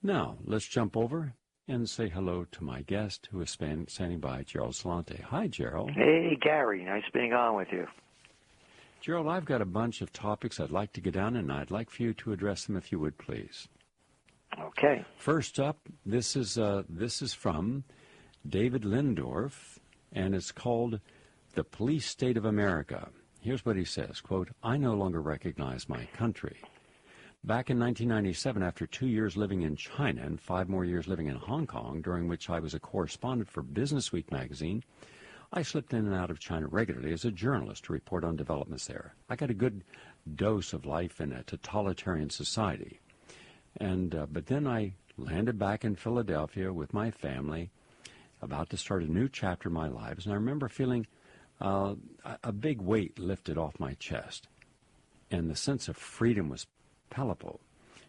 Now, let's jump over and say hello to my guest who is standing by, Gerald Celente. Hi, Gerald. Hey, Gary. Nice being on with you. Gerald, I've got a bunch of topics I'd like to get down, and I'd like for you to address them if you would, please. Okay. First up, this is from David Lindorf, and it's called The Police State of America. Here's what he says, quote, "I no longer recognize my country. Back in 1997, after 2 years living in China and 5 more years living in Hong Kong, during which I was a correspondent for Business Week magazine, I slipped in and out of China regularly as a journalist to report on developments there. I got a good dose of life in a totalitarian society. But then I landed back in Philadelphia with my family, about to start a new chapter in my lives, and I remember feeling a big weight lifted off my chest, and the sense of freedom was palpable."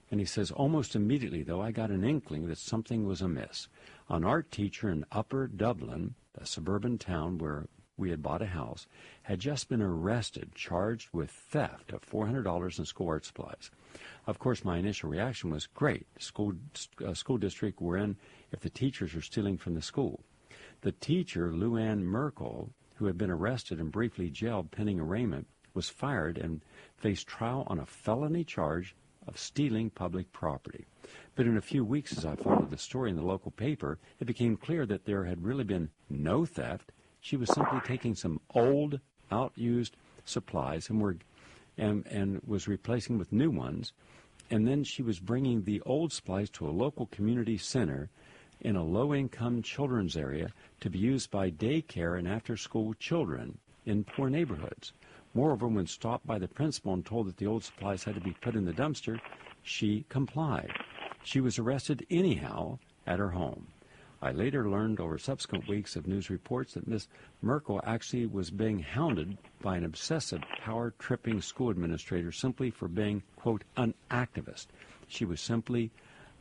And he says, "Almost immediately, though, I got an inkling that something was amiss. An art teacher in Upper Dublin, a suburban town where we had bought a house, had just been arrested, charged with theft of $400 in school art supplies. Of course, my initial reaction was, great, school district we're in if the teachers are stealing from the school. The teacher, Luann Merkel, who had been arrested and briefly jailed pending arraignment, was fired and faced trial on a felony charge of stealing public property. But in a few weeks, as I followed the story in the local paper, it became clear that there had really been no theft. She was simply taking some old, out-used supplies and was replacing with new ones. And then she was bringing the old supplies to a local community center in a low-income children's area to be used by daycare and after-school children in poor neighborhoods. Moreover, when stopped by the principal and told that the old supplies had to be put in the dumpster, she complied. She was arrested anyhow at her home. I later learned over subsequent weeks of news reports that Miss Merkel actually was being hounded by an obsessive, power-tripping school administrator simply for being, quote, an activist. She was simply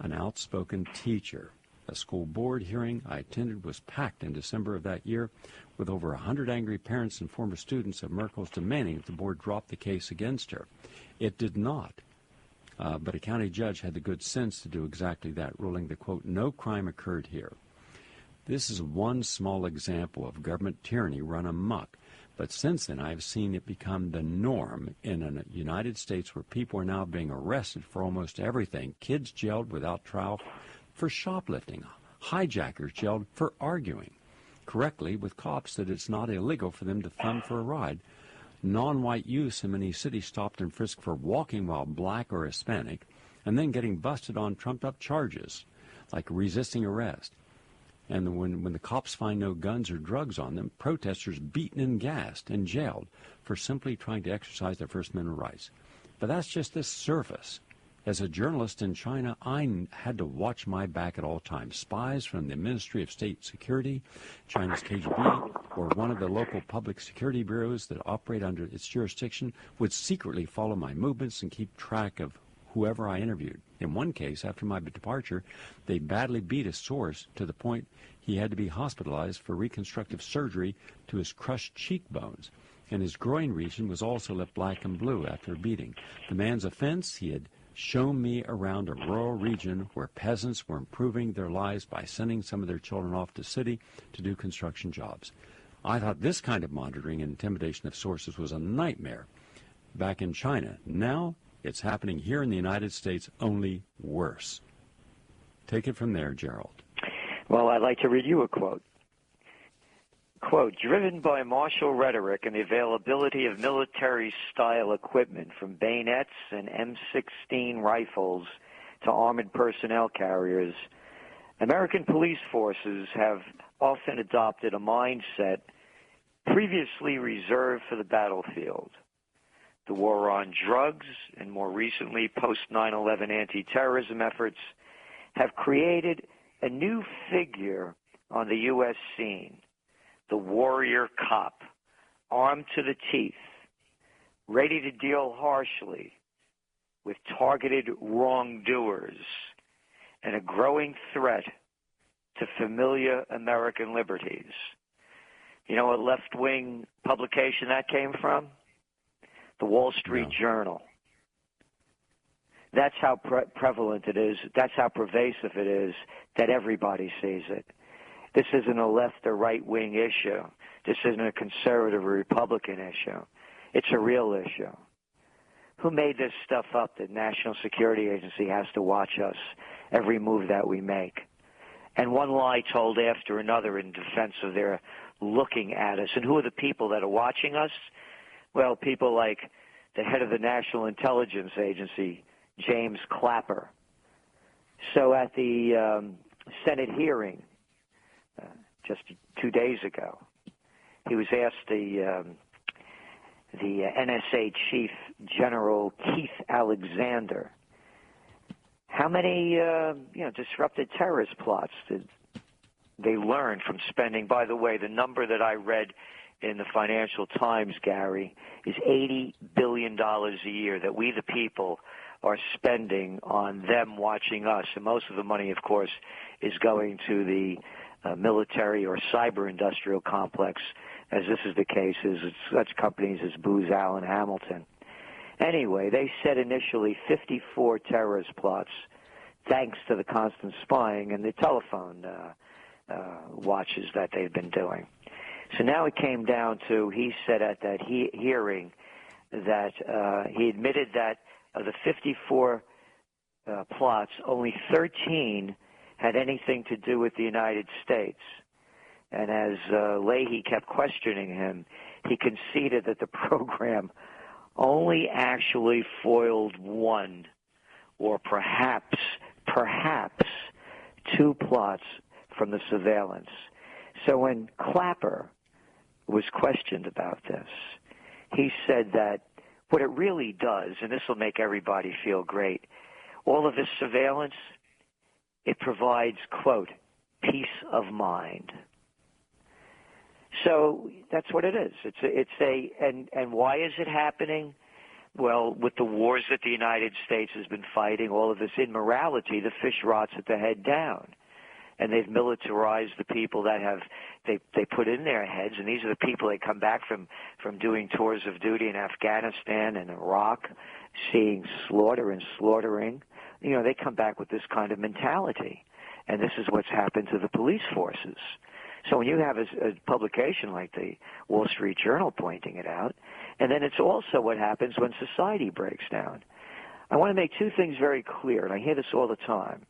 an outspoken teacher." A school board hearing I attended was packed in December of that year, with over 100 angry parents and former students of Merkel's demanding that the board drop the case against her. It did not, but a county judge had the good sense to do exactly that, ruling that, quote, no crime occurred here. This is one small example of government tyranny run amok, but since then I've seen it become the norm in the United States, where people are now being arrested for almost everything. Kids jailed without trial for shoplifting, hijackers jailed for arguing correctly with cops that it's not illegal for them to thumb for a ride, non-white youths in many cities stopped and frisked for walking while black or Hispanic, and then getting busted on trumped-up charges like resisting arrest. And when the cops find no guns or drugs on them, protesters beaten and gassed and jailed for simply trying to exercise their First Amendment rights. But that's just the surface. As a journalist in China, I had to watch my back at all times. Spies from the Ministry of State Security, China's KGB, or one of the local public security bureaus that operate under its jurisdiction would secretly follow my movements and keep track of whoever I interviewed. In one case, after my departure, they badly beat a source to the point he had to be hospitalized for reconstructive surgery to his crushed cheekbones, and his groin region was also left black and blue after a beating. The man's offense, he had shown me around a rural region where peasants were improving their lives by sending some of their children off to city to do construction jobs. I thought this kind of monitoring and intimidation of sources was a nightmare back in China. Now it's happening here in the United States, only worse. Take it from there, Gerald. Well, I'd like to read you a quote. Quote, "Driven by martial rhetoric and the availability of military-style equipment from bayonets and M16 rifles to armored personnel carriers, American police forces have often adopted a mindset previously reserved for the battlefield. The war on drugs and more recently post-9/11 anti-terrorism efforts have created a new figure on the U.S. scene. The warrior cop, armed to the teeth, ready to deal harshly with targeted wrongdoers, and a growing threat to familiar American liberties." You know what left-wing publication that came from? The Wall Street Journal. That's how prevalent it is. That's how pervasive it is that everybody sees it. This isn't a left or right-wing issue. This isn't a conservative or Republican issue. It's a real issue. Who made this stuff up that National Security Agency has to watch us, every move that we make? And one lie told after another in defense of their looking at us. And who are the people that are watching us? Well, people like the head of the National Intelligence Agency, James Clapper. So at the Senate hearing just 2 days ago, he was asked the NSA Chief General Keith Alexander, how many disrupted terrorist plots did they learn from spending? By the way, the number that I read in the Financial Times, Gary, is $80 billion a year that we the people are spending on them watching us. And most of the money, of course, is going to the military or cyber-industrial complex, as this is the case, is such companies as Booz Allen Hamilton. Anyway, they said initially 54 terrorist plots, thanks to the constant spying and the telephone watches that they've been doing. So now it came down to, he said at that hearing that he admitted that of the 54 plots, only 13 had anything to do with the United States. And as Leahy kept questioning him, he conceded that the program only actually foiled one, or perhaps two plots from the surveillance. So when Clapper was questioned about this, he said that what it really does, and this will make everybody feel great, all of this surveillance, it provides, quote, peace of mind. So that's what it is. And why is it happening? Well, with the wars that the United States has been fighting, all of this immorality, the fish rots at the head down. And they've militarized the people that they put in their heads, and these are the people that come back from doing tours of duty in Afghanistan and Iraq, seeing slaughter and slaughtering. They come back with this kind of mentality. And this is what's happened to the police forces. So when you have a publication like the Wall Street Journal pointing it out, and then it's also what happens when society breaks down. I want to make two things very clear, and I hear this all the time.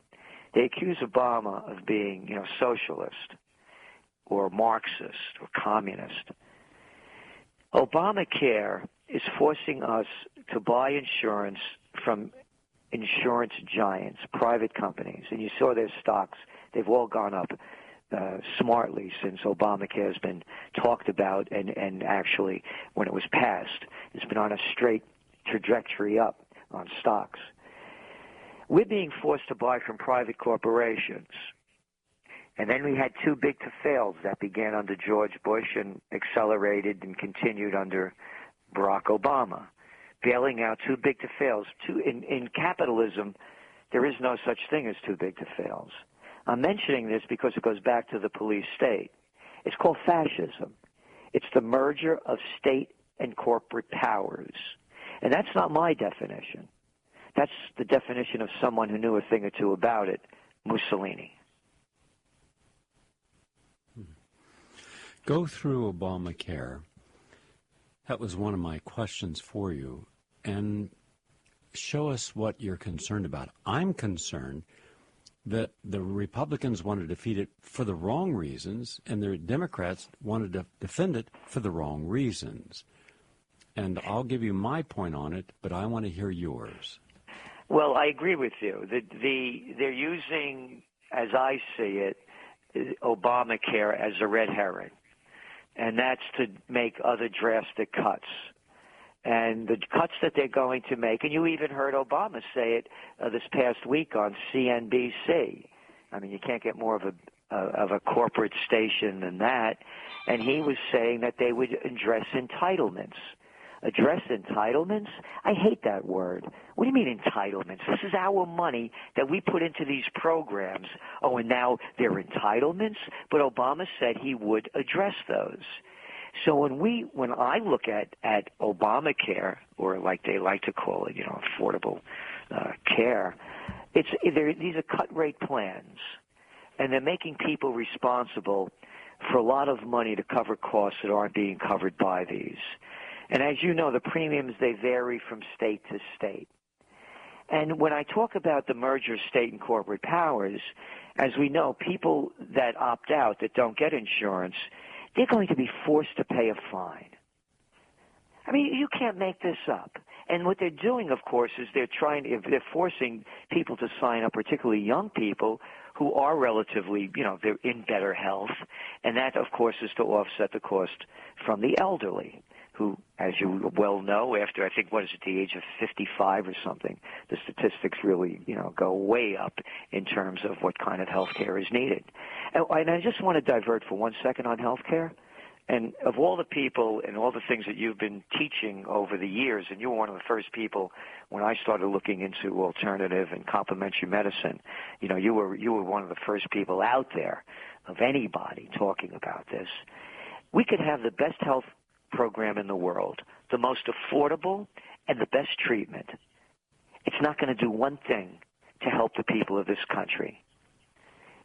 They accuse Obama of being, socialist or Marxist or communist. Obamacare is forcing us to buy insurance from insurance giants, private companies, and you saw their stocks. They've all gone up smartly since Obamacare has been talked about, and actually when it was passed, it's been on a straight trajectory up on stocks. We're being forced to buy from private corporations. And then we had too big to fails that began under George Bush and accelerated and continued under Barack Obama, bailing out too big to fails. In capitalism, there is no such thing as too big to fails. I'm mentioning this because it goes back to the police state. It's called fascism. It's the merger of state and corporate powers. And that's not my definition. That's the definition of someone who knew a thing or two about it, Mussolini. Go through Obamacare. That was one of my questions for you. And show us what you're concerned about. I'm concerned that the Republicans want to defeat it for the wrong reasons, and the Democrats wanted to defend it for the wrong reasons. And I'll give you my point on it, but I want to hear yours. Well, I agree with you. They're using, as I see it, Obamacare as a red herring, and that's to make other drastic cuts. And the cuts that they're going to make, and you even heard Obama say it this past week on CNBC. I mean, you can't get more of a corporate station than that. And he was saying that they would address entitlements. Address entitlements? I hate that word. What do you mean entitlements? This is our money that we put into these programs. Oh, and now they're entitlements? But Obama said he would address those. So when I look at Obamacare, or like they like to call it, affordable care. These are cut-rate plans, and they're making people responsible for a lot of money to cover costs that aren't being covered by these. And as you know, the premiums, they vary from state to state. And when I talk about the merger of state and corporate powers, as we know, people that opt out, that don't get insurance, they're going to be forced to pay a fine. I mean, you can't make this up. And what they're doing, of course, is they're forcing people to sign up, particularly young people who are relatively, they're in better health. And that, of course, is to offset the cost from the elderly, who, as you well know, after, I think, the age of 55 or something, the statistics really, go way up in terms of what kind of health care is needed. And I just want to divert for 1 second on health care. And of all the people and all the things that you've been teaching over the years, and you were one of the first people when I started looking into alternative and complementary medicine, you were one of the first people out there of anybody talking about this. We could have the best health program in the world, the most affordable and the best treatment. It's not going to do one thing to help the people of this country,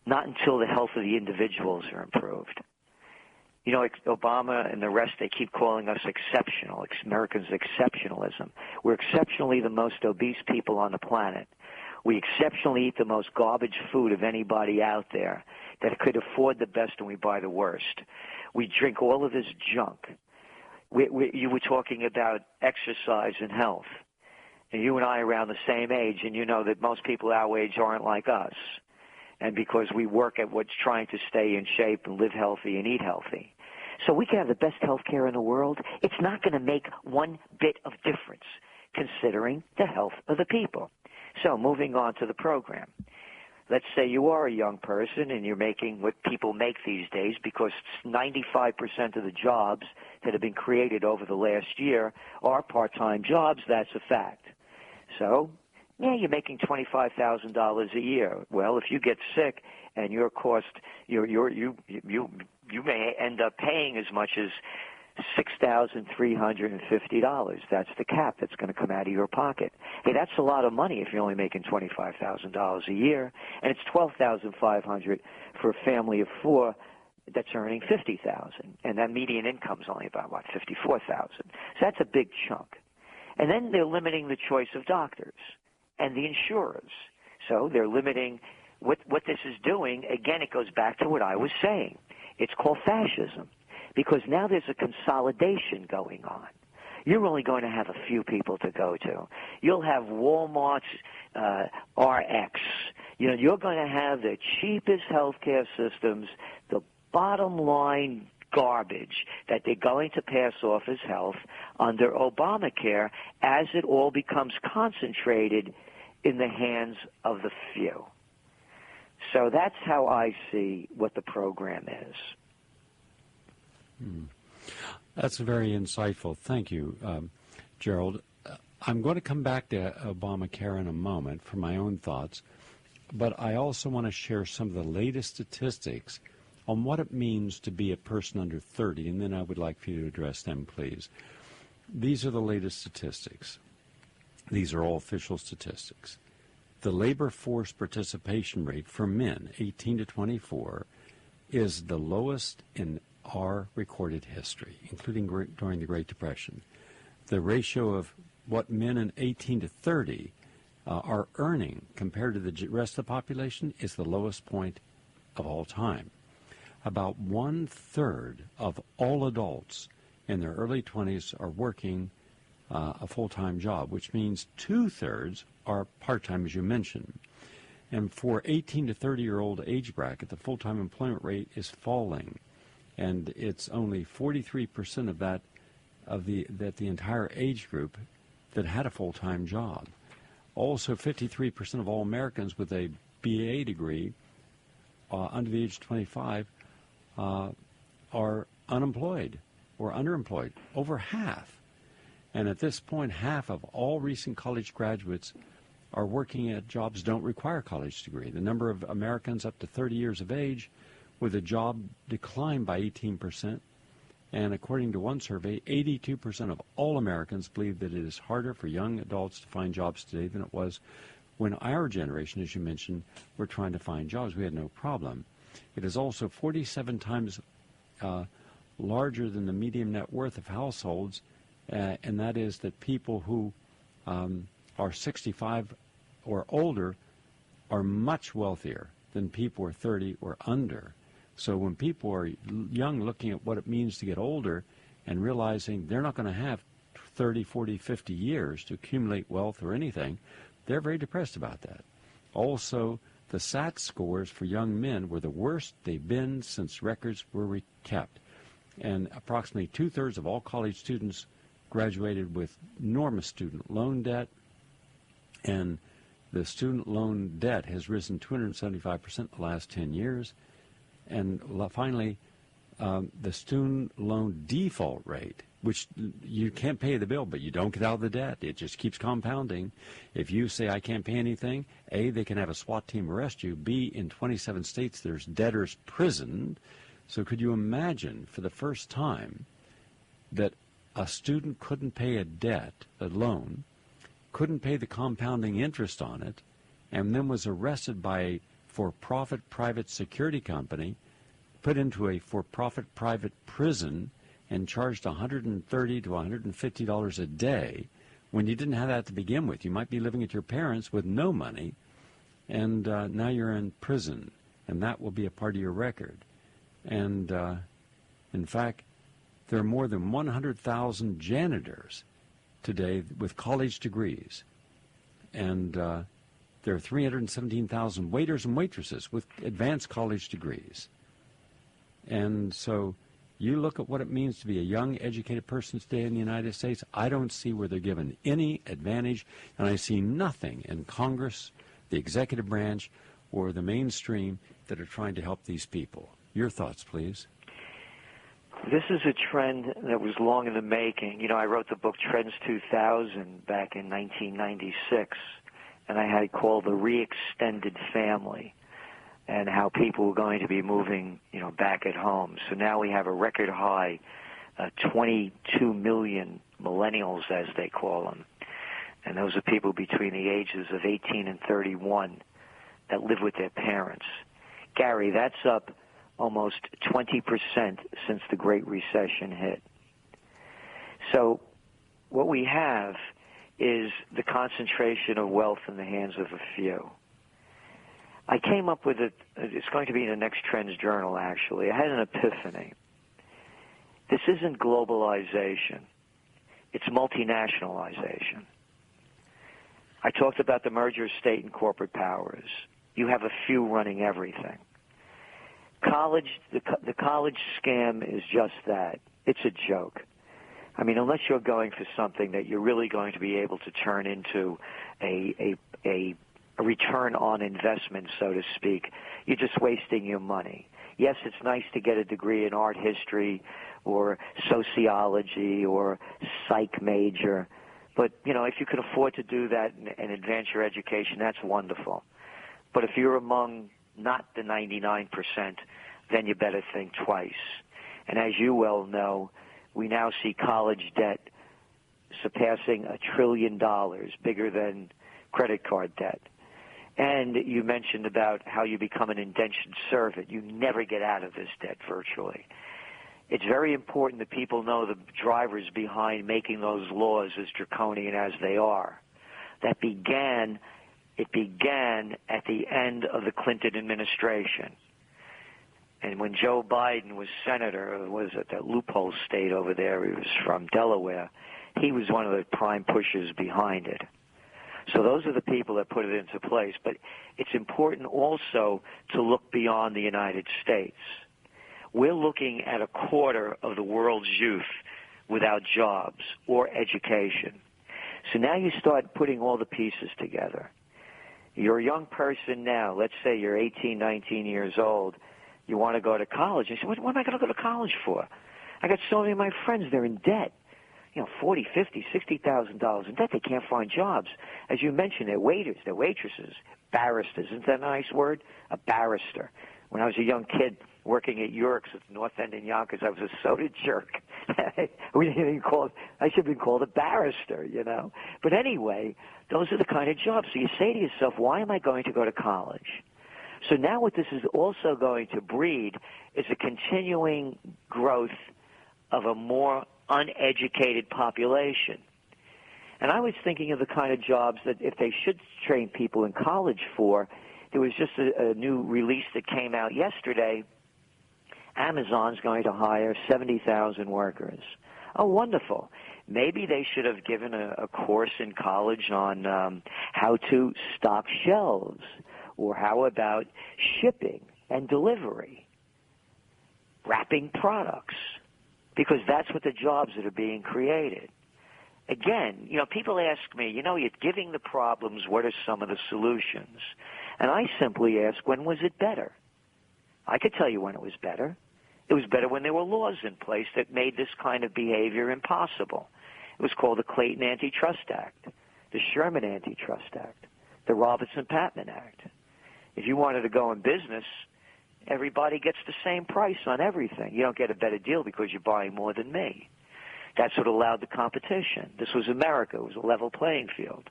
not until the health of the individuals are improved. Obama and the rest, they keep calling us exceptional, Americans' exceptionalism. We're exceptionally the most obese people on the planet. We exceptionally eat the most garbage food of anybody out there that could afford the best, and we buy the worst. We drink all of this junk. You were talking about exercise and health. And you and I are around the same age, and you know that most people our age aren't like us. And because we work at what's trying to stay in shape and live healthy and eat healthy. So we can have the best health care in the world. It's not going to make one bit of difference considering the health of the people. So moving on to the program. Let's say you are a young person and you're making what people make these days, because 95% of the jobs that have been created over the last year are part-time jobs. That's a fact. So, yeah, you're making $25,000 a year. Well, if you get sick and your cost, you may end up paying as much as $6,350. That's the cap that's going to come out of your pocket. Hey, that's a lot of money if you're only making $25,000 a year, and it's $12,500 for a family of four that's earning $50,000, and that median income is only about $54,000. So that's a big chunk. And then they're limiting the choice of doctors and the insurers. So they're limiting what this is doing. Again, it goes back to what I was saying. It's called fascism, because now there's a consolidation going on. You're only going to have a few people to go to. You'll have Walmart's RX. You're going to have the cheapest healthcare systems, the bottom line garbage that they're going to pass off as health under Obamacare as it all becomes concentrated in the hands of the few. So that's how I see what the program is. That's very insightful. Thank you, Gerald. I'm going to come back to Obamacare in a moment for my own thoughts, but I also want to share some of the latest statistics on what it means to be a person under 30, and then I would like for you to address them, please. These are the latest statistics. These are all official statistics. The labor force participation rate for men 18 to 24 is the lowest in our recorded history, including during the Great Depression. The ratio of what men in 18 to 30 are earning compared to the rest of the population is the lowest point of all time. About 1/3 of all adults in their early 20s are working a full-time job, which means 2/3 are part-time, as you mentioned. And for 18 to 30-year-old age bracket, the full-time employment rate is falling, and it's only 43% of the entire age group that had a full-time job. Also, 53% of all Americans with a BA degree under the age of 25 are unemployed or underemployed, over half. And at this point, half of all recent college graduates are working at jobs that don't require a college degree. The number of Americans up to 30 years of age with a job declined by 18%, And according to one survey, 82% of all Americans believe that it is harder for young adults to find jobs today than it was when our generation, as you mentioned, were trying to find jobs. We had no problem. It is also 47 times larger than the median net worth of households, and that is that people who are 65 or older are much wealthier than people who are 30 or under. So when people are young, looking at what it means to get older and realizing they're not going to have 30, 40, 50 years to accumulate wealth or anything, they're very depressed about that. Also, the SAT scores for young men were the worst they've been since records were kept. And approximately two-thirds of all college students graduated with enormous student loan debt, and the student loan debt has risen 275% the last 10 years. And finally, the student loan default rate, which you can't pay the bill, but you don't get out of the debt. It just keeps compounding. If you say, I can't pay anything, A, they can have a SWAT team arrest you. B, in 27 states, there's debtor's prison. So could you imagine, for the first time, that a student couldn't pay a debt, a loan, couldn't pay the compounding interest on it, and then was arrested by a for-profit private security company, put into a for-profit private prison, and charged $130 to $150 a day when you didn't have that to begin with. You might be living at your parents' with no money, and now you're in prison, and that will be a part of your record. And in fact, there are more than 100,000 janitors today with college degrees, and there are 317,000 waiters and waitresses with advanced college degrees. And so you look at what it means to be a young, educated person today in the United States, I don't see where they're given any advantage, and I see nothing in Congress, the executive branch, or the mainstream that are trying to help these people. Your thoughts, please. This is a trend that was long in the making. You know, I wrote the book Trends 2000 back in 1996, and I had it called The Re-Extended Family, and how people were going to be moving, you know, back at home. So now we have a record high, 22 million millennials, as they call them. And those are people between the ages of 18 and 31 that live with their parents. Gary, that's up almost 20% since the Great Recession hit. So what we have is the concentration of wealth in the hands of a few. I came up with it. It's going to be in the next TrendsJournal, actually. I had an epiphany. This isn't globalization. It's multinationalization. I talked about the merger of state and corporate powers. You have a few running everything. The college scam is just that. It's a joke. I mean, unless you're going for something that you're really going to be able to turn into a return on investment, so to speak, you're just wasting your money. Yes, it's nice to get a degree in art history or sociology or psych major, but, you know, if you can afford to do that and advance your education, that's wonderful. But if you're among not the 99%, then you better think twice. And as you well know, we now see college debt surpassing $1 trillion, bigger than credit card debt. And you mentioned about how you become an indentured servant. You never get out of this debt virtually. It's very important that people know the drivers behind making those laws, as draconian as they are. It began at the end of the Clinton administration. And when Joe Biden was senator, was at that loophole state over there, he was from Delaware, he was one of the prime pushers behind it. So those are the people that put it into place. But it's important also to look beyond the United States. We're looking at a quarter of the world's youth without jobs or education. So now you start putting all the pieces together. You're a young person now. Let's say you're 18, 19 years old. You want to go to college. You say, what am I going to go to college for? I got so many of my friends, they're in debt. You know, $40,000, $50,000, $60,000 in debt. They can't find jobs. As you mentioned, they're waiters, they're waitresses, barristers. Isn't that a nice word? A barrister. When I was a young kid working at York's at the North End in Yonkers, I was a soda jerk. We didn't even call it, I should have been called a barrister, you know. But anyway, those are the kind of jobs. So you say to yourself, why am I going to go to college? So now what this is also going to breed is a continuing growth of a more uneducated population. And I was thinking of the kind of jobs that if they should train people in college for, there was just a new release that came out yesterday. Amazon's going to hire 70,000 workers. Oh, wonderful. Maybe they should have given a course in college on how to stock shelves, or how about shipping and delivery, wrapping products, because that's what the jobs that are being created. Again, you know, people ask me, you know, you're giving the problems, what are some of the solutions? And I simply ask, when was it better? I could tell you when it was better. It was better when there were laws in place that made this kind of behavior impossible. It was called the Clayton Antitrust Act, the Sherman Antitrust Act, the Robertson-Patman Act. If you wanted to go in business, everybody gets the same price on everything. You don't get a better deal because you're buying more than me. That's what allowed the competition. This was America. It was a level playing field.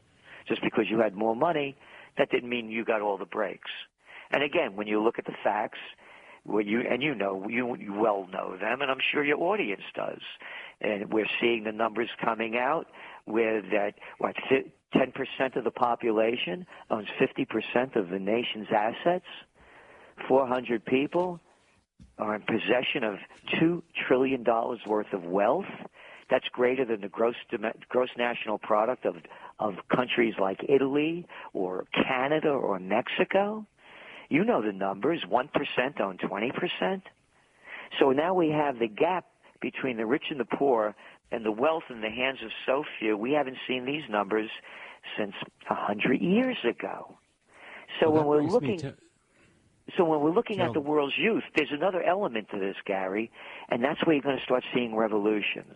Just because you had more money, that didn't mean you got all the breaks. And again, when you look at the facts, you well know them, and I'm sure your audience does. And we're seeing the numbers coming out where that 10% of the population owns 50% of the nation's assets. 400 people are in possession of $2 trillion worth of wealth. That's greater than the gross national product of countries like Italy or Canada or Mexico. You know the numbers. 1% own 20%. So now we have the gap between the rich and the poor, and the wealth in the hands of so few. We haven't seen these numbers since 100 years ago. So when we're looking at the world's youth, there's another element to this, Gary, and that's where you're going to start seeing revolutions.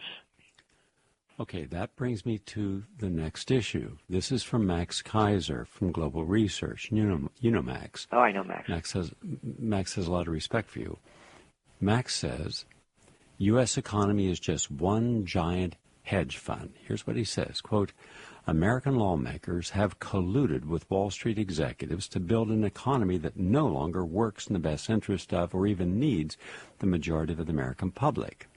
Okay, that brings me to the next issue. This is from Max Kaiser from Global Research. You know Max. Oh, I know Max. Max has a lot of respect for you. Max says, U.S. economy is just one giant hedge fund. Here's what he says, quote, American lawmakers have colluded with Wall Street executives to build an economy that no longer works in the best interest of or even needs the majority of the American public.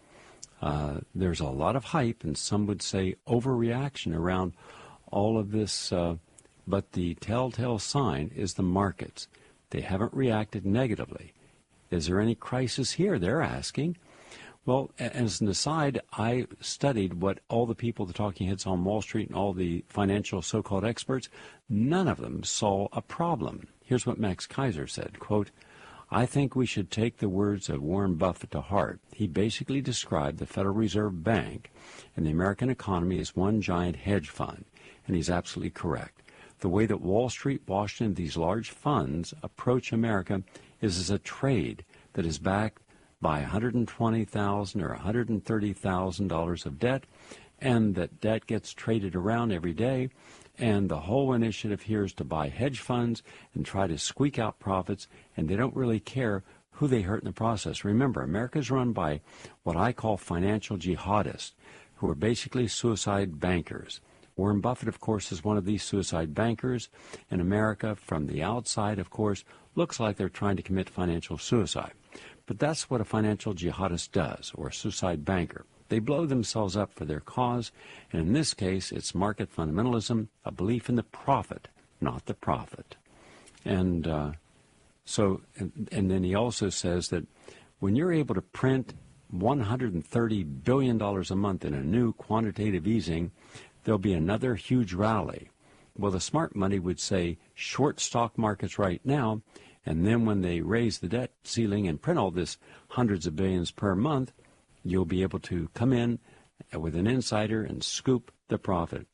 There's a lot of hype, and some would say overreaction around all of this, but the telltale sign is the markets. They haven't reacted negatively. Is there any crisis here, they're asking? Well, as an aside, I studied what all the people, the talking heads on Wall Street and all the financial so-called experts, none of them saw a problem. Here's what Max Kaiser said, quote, I think we should take the words of Warren Buffett to heart. He basically described the Federal Reserve Bank and the American economy as one giant hedge fund, and he's absolutely correct. The way that Wall Street, Washington, these large funds approach America is as a trade that is backed by $120,000 or $130,000 of debt, and that debt gets traded around every day. And the whole initiative here is to buy hedge funds and try to squeak out profits, and they don't really care who they hurt in the process. Remember, America is run by what I call financial jihadists, who are basically suicide bankers. Warren Buffett, of course, is one of these suicide bankers, and America, from the outside, of course, looks like they're trying to commit financial suicide. But that's what a financial jihadist does, or a suicide banker. They blow themselves up for their cause, and in this case, it's market fundamentalism, a belief in the profit, not the profit. And then he also says that when you're able to print $130 billion a month in a new quantitative easing, there'll be another huge rally. Well, the smart money would say short stock markets right now, and then when they raise the debt ceiling and print all this hundreds of billions per month, you'll be able to come in with an insider and scoop the profit.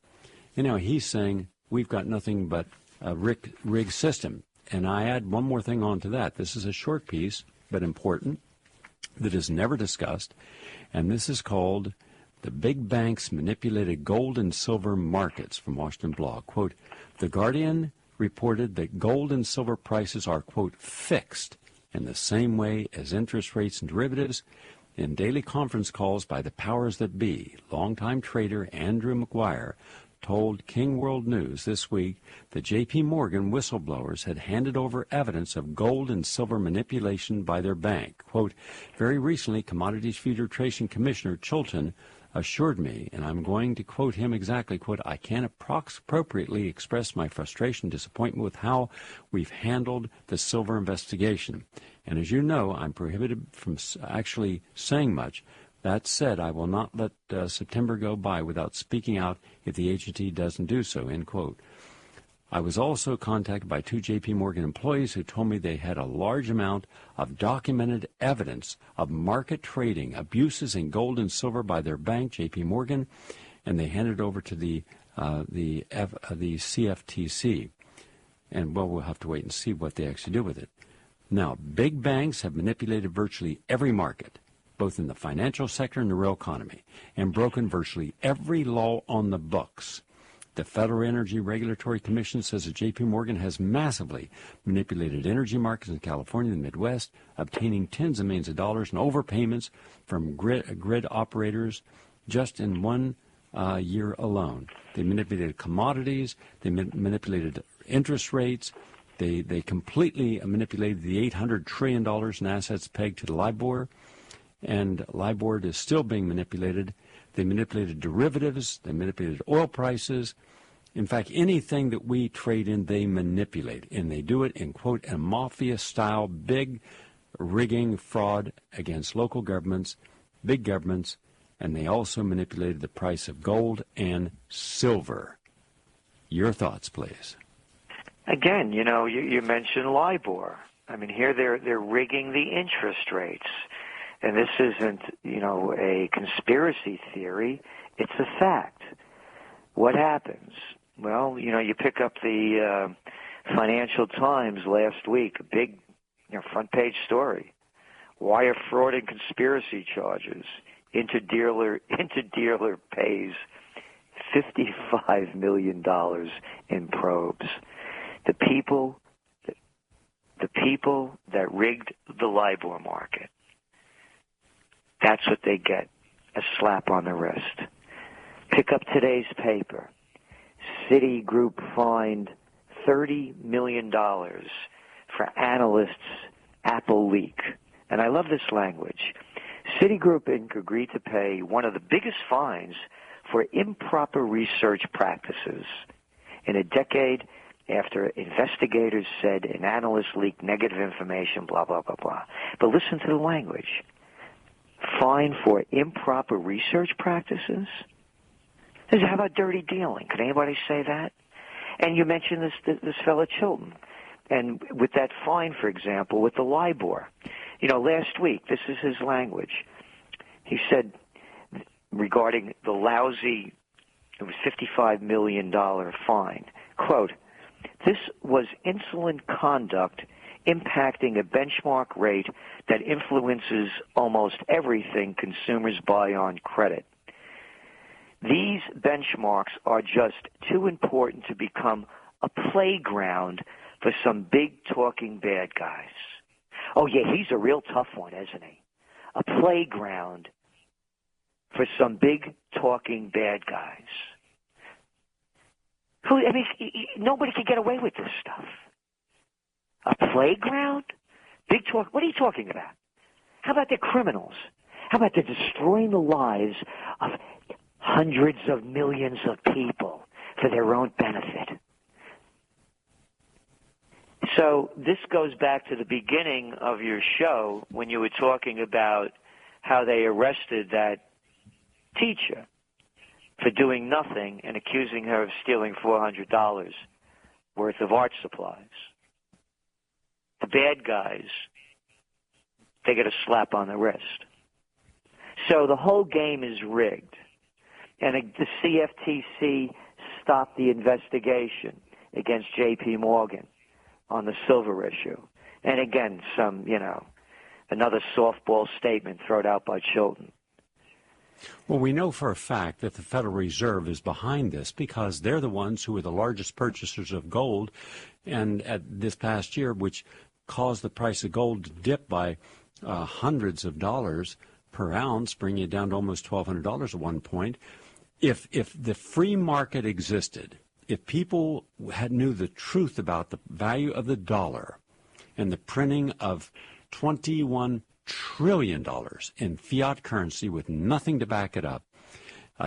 You know, he's saying we've got nothing but a rigged system. And I add one more thing on to that. This is a short piece, but important, that is never discussed. And this is called The Big Banks Manipulated Gold and Silver Markets from Washington Blog. Quote, The Guardian reported that gold and silver prices are, quote, fixed in the same way as interest rates and derivatives. In daily conference calls by the powers that be, longtime trader Andrew Maguire told King World News this week that J.P. Morgan whistleblowers had handed over evidence of gold and silver manipulation by their bank. Quote, very recently, Commodities Future Trading Commissioner Gcelente assured me, and I'm going to quote him exactly, quote, I can't appropriately express my frustration and disappointment with how we've handled the silver investigation. And as you know, I'm prohibited from actually saying much. That said, I will not let September go by without speaking out if the agency doesn't do so, end quote. I was also contacted by 2 J.P. Morgan employees who told me they had a large amount of documented evidence of market trading, abuses in gold and silver by their bank, J.P. Morgan, and they handed it over to the CFTC. And, well, we'll have to wait and see what they actually do with it. Now, big banks have manipulated virtually every market, both in the financial sector and the real economy, and broken virtually every law on the books. The Federal Energy Regulatory Commission says that J.P. Morgan has massively manipulated energy markets in California and the Midwest, obtaining tens of millions of dollars in overpayments from grid operators just in one year alone. They manipulated commodities. They manipulated interest rates. They completely manipulated the $800 trillion in assets pegged to the LIBOR, and LIBOR is still being manipulated. They manipulated derivatives. They manipulated oil prices. In fact, anything that we trade in, they manipulate, and they do it in, quote, a mafia-style big rigging fraud against local governments, big governments, and they also manipulated the price of gold and silver. Your thoughts, please. Again, you mentioned LIBOR. I mean, here they're rigging the interest rates. And this isn't, a conspiracy theory. It's a fact. What happens? Well, you pick up the Financial Times last week, a big front page story. Wire fraud and conspiracy charges. Interdealer pays $55 million in probes. The people that rigged the LIBOR market. That's what they get, a slap on the wrist. Pick up today's paper. Citigroup fined $30 million for analysts' Apple leak. And I love this language. Citigroup Inc. agreed to pay one of the biggest fines for improper research practices in a decade after investigators said an analyst leaked negative information, blah, blah, blah, blah. But listen to the language. Fine for improper research practices? How about dirty dealing? Can anybody say that? And you mentioned this fellow Gcelente. And with that fine, for example, with the LIBOR. Last week, this is his language. He said regarding the lousy, it was $55 million fine, quote, this was insolent conduct impacting a benchmark rate that influences almost everything consumers buy on credit. These benchmarks are just too important to become a playground for some big talking bad guys. Oh, yeah, he's a real tough one, isn't he? A playground for some big talking bad guys. Nobody can get away with this stuff. A playground? Big talk? What are you talking about? How about the criminals? How about they're destroying the lives of hundreds of millions of people for their own benefit? So this goes back to the beginning of your show when you were talking about how they arrested that teacher for doing nothing and accusing her of stealing $400 worth of art supplies. The bad guys, they get a slap on the wrist. So the whole game is rigged. And the CFTC stopped the investigation against J.P. Morgan on the silver issue. And again, another softball statement thrown out by Gcelente. Well, we know for a fact that the Federal Reserve is behind this because they're the ones who are the largest purchasers of gold, and at this past year, which caused the price of gold to dip by hundreds of dollars per ounce, bringing it down to almost $1,200 at one point. If the free market existed, if people knew the truth about the value of the dollar and the printing of $21 trillion in fiat currency with nothing to back it up,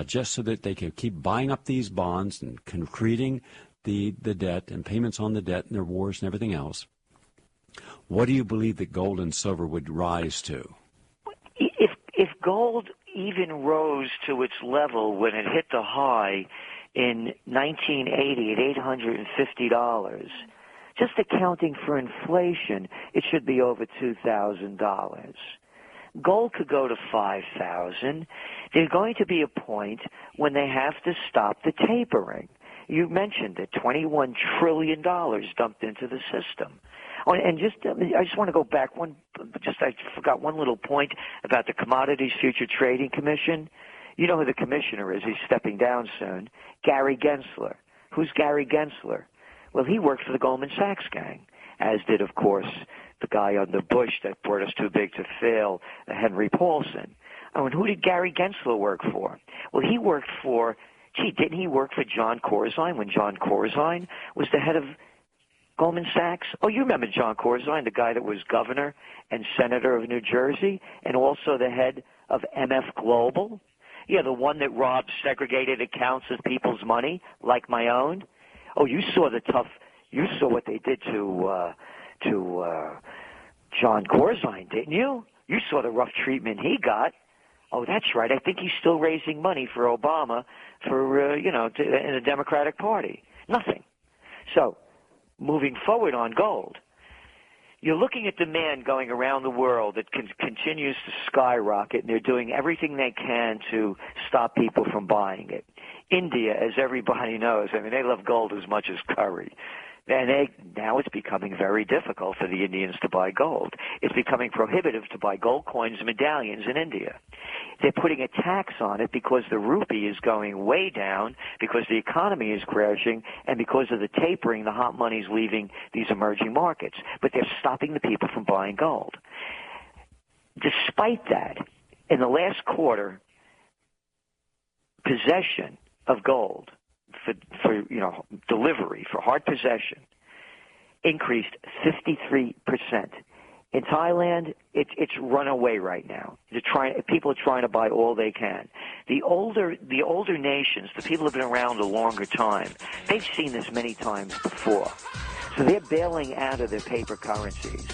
just so that they could keep buying up these bonds and concreting the debt and payments on the debt and their wars and everything else, what do you believe that gold and silver would rise to? If gold even rose to its level when it hit the high in 1980 at $850, just accounting for inflation, it should be over $2,000. Gold could go to $5,000. There's going to be a point when they have to stop the tapering. You mentioned it, $21 trillion dumped into the system. Oh, and I just want to go back I forgot one little point about the Commodities Future Trading Commission. You know who the commissioner is. He's stepping down soon. Gary Gensler. Who's Gary Gensler? Well, he worked for the Goldman Sachs gang, as did, of course, the guy under Bush that brought us too big to fail, Henry Paulson. Oh, and who did Gary Gensler work for? Well, he worked for, didn't he work for John Corzine when John Corzine was the head of Goldman Sachs? Oh, you remember John Corzine, the guy that was governor and senator of New Jersey, and also the head of MF Global? Yeah, the one that robbed segregated accounts of people's money, like my own. Oh, you saw what they did to John Corzine, didn't you? You saw the rough treatment he got. Oh, that's right. I think he's still raising money for Obama in the Democratic Party. Nothing. So, moving forward on gold, you're looking at demand going around the world that continues to skyrocket, and they're doing everything they can to stop people from buying it. India, as everybody knows, they love gold as much as curry. And now it's becoming very difficult for the Indians to buy gold. It's becoming prohibitive to buy gold coins and medallions in India. They're putting a tax on it because the rupee is going way down, because the economy is crashing, and because of the tapering, the hot money's leaving these emerging markets. But they're stopping the people from buying gold. Despite that, in the last quarter, possession of gold for delivery, for hard possession, increased 53%. In Thailand, it's run away right now. People are trying to buy all they can. The older nations, the people who've been around a longer time, they've seen this many times before. So they're bailing out of their paper currencies.